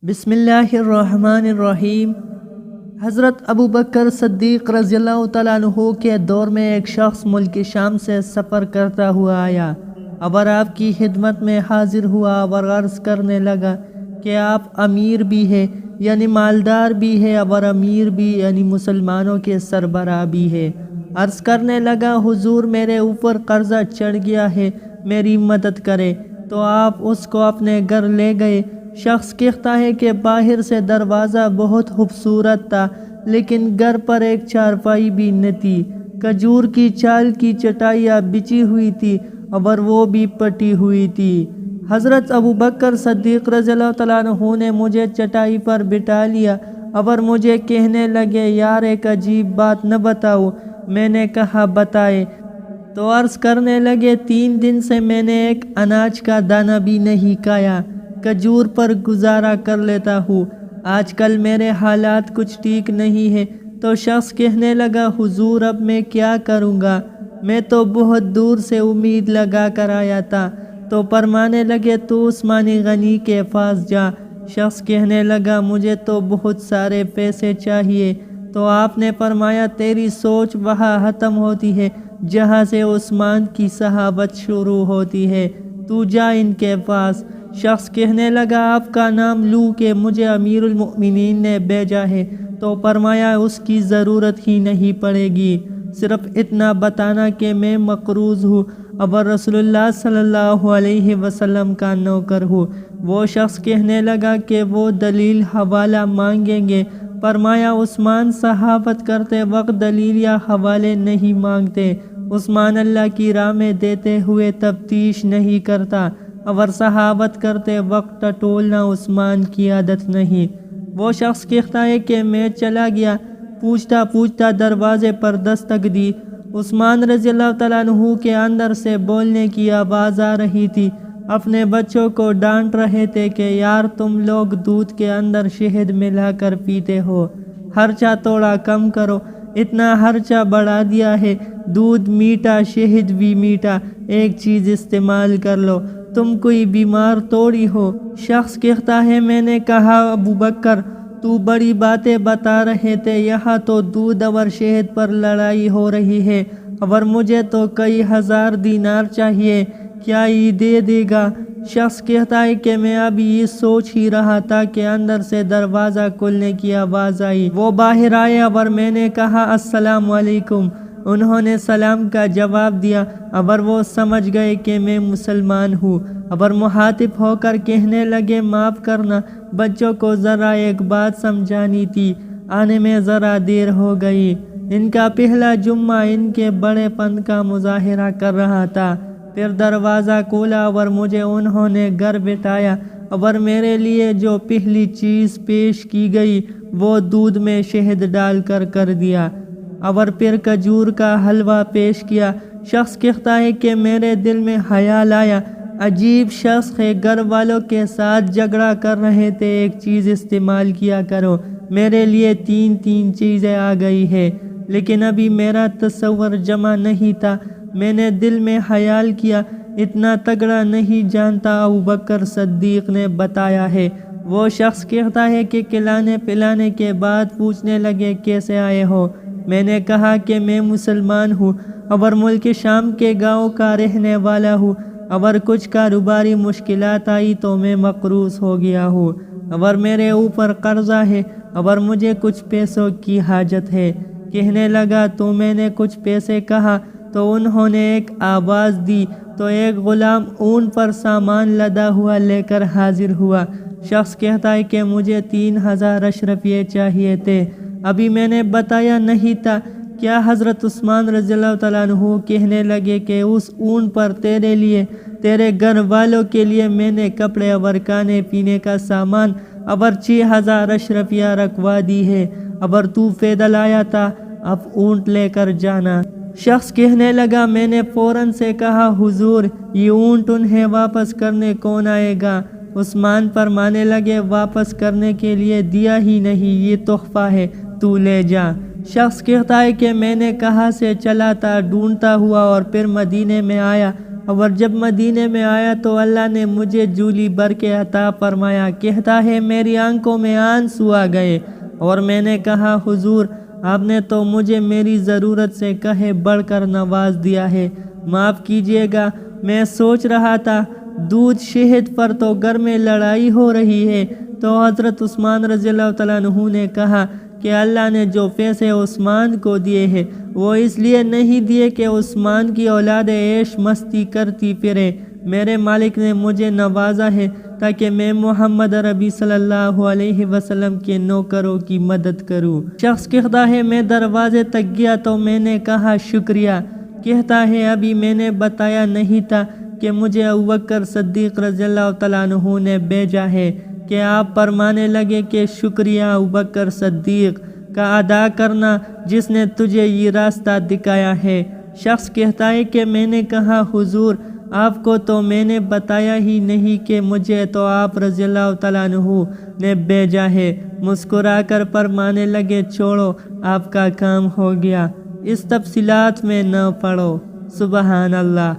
بسم اللہ الرحمن الرحیم۔ حضرت ابو بکر صدیق رضی اللہ تعالیٰ عنہ کے دور میں ایک شخص ملک شام سے سفر کرتا ہوا آیا اور آپ کی خدمت میں حاضر ہوا اور عرض کرنے لگا کہ آپ امیر بھی ہے یعنی مالدار بھی ہے اور امیر بھی یعنی مسلمانوں کے سربراہ بھی ہے۔ عرض کرنے لگا حضور میرے اوپر قرضہ چڑھ گیا ہے، میری مدد کرے۔ تو آپ اس کو اپنے گھر لے گئے۔ شخص کہتا ہے کہ باہر سے دروازہ بہت خوبصورت تھا لیکن گھر پر ایک چارپائی بھی نہ تھی، کھجور کی چھال کی چٹائیاں بچھی ہوئی تھی اور وہ بھی پٹی ہوئی تھی۔ حضرت ابو بکر صدیق رضی اللہ تعالیٰ عنہ نے مجھے چٹائی پر بٹھا لیا اور مجھے کہنے لگے یار ایک عجیب بات نہ بتاؤ؟ میں نے کہا بتائے۔ تو عرض کرنے لگے 3 دن سے میں نے ایک اناج کا دانہ بھی نہیں کھایا، کھجور پر گزارا کر لیتا ہوں، آج کل میرے حالات کچھ ٹھیک نہیں ہے۔ تو شخص کہنے لگا حضور اب میں کیا کروں گا، میں تو بہت دور سے امید لگا کر آیا تھا۔ تو فرمانے لگے تو عثمان غنی کے پاس جا۔ شخص کہنے لگا مجھے تو بہت سارے پیسے چاہیے۔ تو آپ نے فرمایا تیری سوچ وہاں ختم ہوتی ہے جہاں سے عثمان کی صحابت شروع ہوتی ہے، تو جا ان کے پاس۔ شخص کہنے لگا آپ کا نام لوں کہ مجھے امیر المؤمنین نے بھیجا ہے؟ تو فرمایا اس کی ضرورت ہی نہیں پڑے گی، صرف اتنا بتانا کہ میں مقروض ہوں اور رسول اللہ صلی اللہ علیہ وسلم کا نوکر ہوں۔ وہ شخص کہنے لگا کہ وہ دلیل حوالہ مانگیں گے۔ فرمایا عثمان صحابت کرتے وقت دلیل یا حوالے نہیں مانگتے، عثمان اللہ کی راہ میں دیتے ہوئے تفتیش نہیں کرتا، اور صحابت کرتے وقت ٹٹولنا عثمان کی عادت نہیں۔ وہ شخص کہتا ہے کہ میں چلا گیا، پوچھتا پوچھتا دروازے پر دستک دی، عثمان رضی اللہ تعالیٰ عنہ کے اندر سے بولنے کی آواز آ رہی تھی، اپنے بچوں کو ڈانٹ رہے تھے کہ یار تم لوگ دودھ کے اندر شہد ملا کر پیتے ہو، خرچہ تھوڑا کم کرو، اتنا خرچہ بڑھا دیا ہے، دودھ میٹھا شہد بھی میٹھا، ایک چیز استعمال کر لو، تم کوئی بیمار توڑی ہو۔ شخص کہتا ہے میں نے کہا ابو بکر تو بڑی باتیں بتا رہے تھے، یہاں تو دودھ اور شہد پر لڑائی ہو رہی ہے اور مجھے تو کئی ہزار دینار چاہیے، کیا یہ دے دے گا؟ شخص کہتا ہے کہ میں اب یہ سوچ ہی رہا تھا کہ اندر سے دروازہ کھلنے کی آواز آئی، وہ باہر آئے اور میں نے کہا السلام علیکم، انہوں نے سلام کا جواب دیا اور وہ سمجھ گئے کہ میں مسلمان ہوں، اور مخاطب ہو کر کہنے لگے معاف کرنا، بچوں کو ذرا ایک بات سمجھانی تھی، آنے میں ذرا دیر ہو گئی۔ ان کا پہلا جمعہ ان کے بڑے پن کا مظاہرہ کر رہا تھا۔ پھر دروازہ کھولا اور مجھے انہوں نے گھر بٹھایا اور میرے لیے جو پہلی چیز پیش کی گئی وہ دودھ میں شہد ڈال کر دیا اور پھر کھجور کا حلوہ پیش کیا۔ شخص کہتا ہے کہ میرے دل میں خیال آیا عجیب شخص ہے، گھر والوں کے ساتھ جھگڑا کر رہے تھے، ایک چیز استعمال کیا کرو، میرے لیے 3 چیزیں آ گئی ہے، لیکن ابھی میرا تصور جمع نہیں تھا۔ میں نے دل میں خیال کیا اتنا تگڑا نہیں جانتا ابو بکر صدیق نے بتایا ہے۔ وہ شخص کہتا ہے کہ کھلانے پلانے کے بعد پوچھنے لگے کیسے آئے ہو؟ میں نے کہا کہ میں مسلمان ہوں اور ملک شام کے گاؤں کا رہنے والا ہوں، اور کچھ کاروباری مشکلات آئی تو میں مقروض ہو گیا ہوں اور میرے اوپر قرضہ ہے اور مجھے کچھ پیسوں کی حاجت ہے۔ کہنے لگا تو میں نے کچھ پیسے کہا تو انہوں نے ایک آواز دی تو ایک غلام اون پر سامان لدا ہوا لے کر حاضر ہوا۔ شخص کہتا ہے کہ مجھے 3000 اشرفیے چاہیے تھے، ابھی میں نے بتایا نہیں تھا، کیا حضرت عثمان رضی اللہ تعالیٰ عنہ کہنے لگے کہ اس اون پر تیرے لیے، تیرے گھر والوں کے لیے میں نے کپڑے اور کھانے پینے کا سامان اور 6000 اشرفیہ رکھوا دی ہے، اور تو پیدل آیا تھا، اب اونٹ لے کر جانا۔ شخص کہنے لگا میں نے فوراً سے کہا حضور یہ اونٹ انہیں واپس کرنے کون آئے گا؟ عثمان فرمانے لگے واپس کرنے کے لیے دیا ہی نہیں، یہ تحفہ ہے، تو لے جا۔ شخص کہتا ہے کہ میں نے کہاں سے چلا تھا ڈھونڈتا ہوا اور پھر مدینے میں آیا اور جب مدینے میں آیا تو اللہ نے مجھے جولی بھر کے عطا فرمایا۔ کہتا ہے میری آنکھوں میں آنسو آ گئے اور میں نے کہا حضور آپ نے تو مجھے میری ضرورت سے کہیں بڑھ کر نواز دیا ہے، معاف کیجیے گا۔ میں سوچ رہا تھا دودھ شہد پر تو گھر میں لڑائی ہو رہی ہے۔ تو حضرت عثمان رضی اللہ تعالیٰ عنہ نے کہا کہ اللہ نے جو پیسے عثمان کو دیے ہیں وہ اس لیے نہیں دیے کہ عثمان کی اولاد عیش مستی کرتی پھرے، میرے مالک نے مجھے نوازا ہے تاکہ میں محمد عربی صلی اللہ علیہ وسلم کے نوکروں کی مدد کروں۔ شخص کہتا ہے میں دروازے تک گیا تو میں نے کہا شکریہ۔ کہتا ہے ابھی میں نے بتایا نہیں تھا کہ مجھے ابوبکر صدیق رضی اللہ تعالیٰ عنہ نے بھیجا ہے کہ آپ فرمانے لگے کہ شکریہ ابوبکر صدیق کا ادا کرنا جس نے تجھے یہ راستہ دکھایا ہے۔ شخص کہتا ہے کہ میں نے کہا حضور آپ کو تو میں نے بتایا ہی نہیں کہ مجھے تو آپ رضی اللہ تعالیٰ عنہ نے بھیجا ہے۔ مسکرا کر فرمانے لگے چھوڑو آپ کا کام ہو گیا، اس تفصیلات میں نہ پڑو۔ سبحان اللہ۔